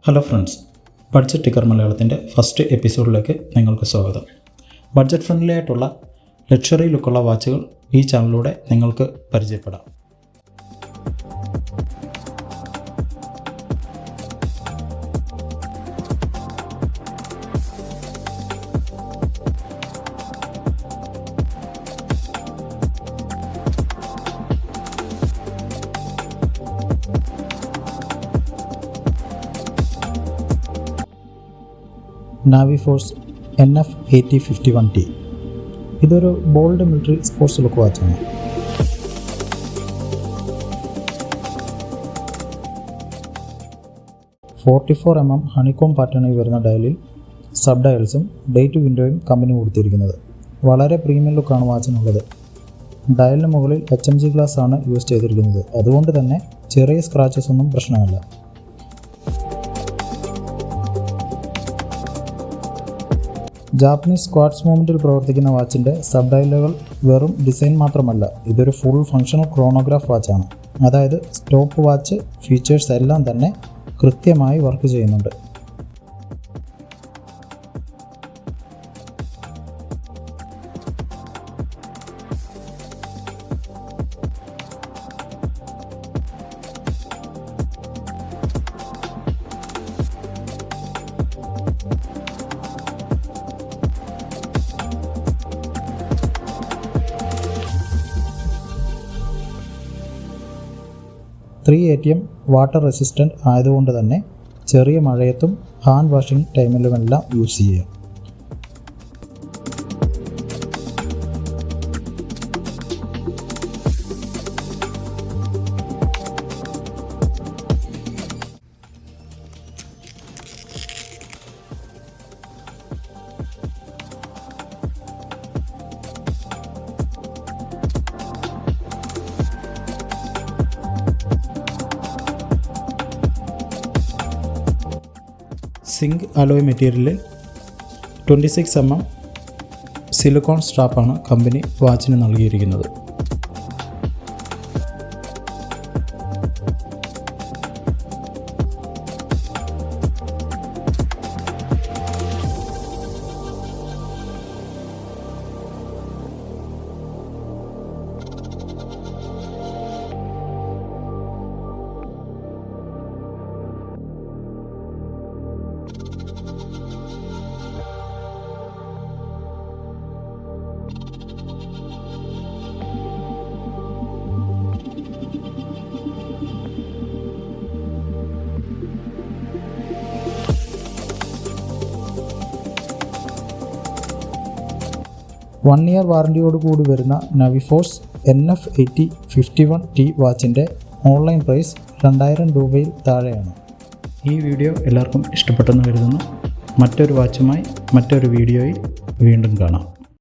Hello friends, budget ticker മലയാളത്തിൻ്റെ first എപ്പിസോഡിലേക്ക് നിങ്ങൾക്ക് സ്വാഗതം. ബഡ്ജറ്റ് ഫ്രണ്ട്ലി ആയിട്ടുള്ള ലക്ഷറി ലുക്കുള്ള വാച്ചുകൾ ഈ ചാനലിലൂടെ നിങ്ങൾക്ക് പരിചയപ്പെടാം. നാവിഫോഴ്സ് NF8051T ഇതൊരു ബോൾഡ് മിലിറ്ററി സ്പോർട്സ് ലുക്ക് വാച്ചാണ്. .44mm ഹണിക്കോം പാറ്റേണിൽ വരുന്ന ഡയലിൽ സബ് ഡയൽസും ഡേറ്റ് വിൻഡോയും കമ്പനി കൊടുത്തിരിക്കുന്നത്. വളരെ പ്രീമിയം ലുക്കാണ് വാച്ചിനുള്ളത്. ഡയലിന് മുകളിൽ HMG ഗ്ലാസ് ആണ് യൂസ് ചെയ്തിരിക്കുന്നത്. അതുകൊണ്ട് തന്നെ ചെറിയ സ്ക്രാച്ചസ് ഒന്നും പ്രശ്നമല്ല. ജാപ്പനീസ് ക്വാർട്സ് മൂവ്മെൻറ്റിൽ പ്രവർത്തിക്കുന്ന വാച്ചിൻ്റെ സബ് ഡയലുകൾ വെറും ഡിസൈൻ മാത്രമല്ല, ഇതൊരു ഫുൾ ഫങ്ഷണൽ ക്രോണോഗ്രാഫ് വാച്ചാണ്. അതായത് സ്റ്റോപ്പ് വാച്ച് ഫീച്ചേഴ്സ് എല്ലാം തന്നെ കൃത്യമായി വർക്ക് ചെയ്യുന്നുണ്ട്. .3 വാട്ടർ റെസിസ്റ്റൻ്റ് ആയതുകൊണ്ട് തന്നെ ചെറിയ മഴയത്തും ഹാൻഡ് വാഷിംഗ് ടൈമിലുമെല്ലാം യൂസ് ചെയ്യാം. സിങ്ക് അലോയ് മെറ്റീരിയലിൽ 26mm സിലിക്കോൺ സ്ട്രാപ്പാണ് കമ്പനി വാച്ചിന് നൽകിയിരിക്കുന്നത്. വൺ ഇയർ വാറണ്ടിയോട് കൂടി വരുന്ന നാവിഫോഴ്സ് NF8051T വാച്ചിൻ്റെ ഓൺലൈൻ പ്രൈസ് 2000 രൂപയിൽ താഴെയാണ്. ഈ വീഡിയോ എല്ലാവർക്കും ഇഷ്ടപ്പെട്ടെന്ന് കരുതുന്നു. മറ്റൊരു വാച്ചുമായി മറ്റൊരു വീഡിയോയിൽ വീണ്ടും കാണാം.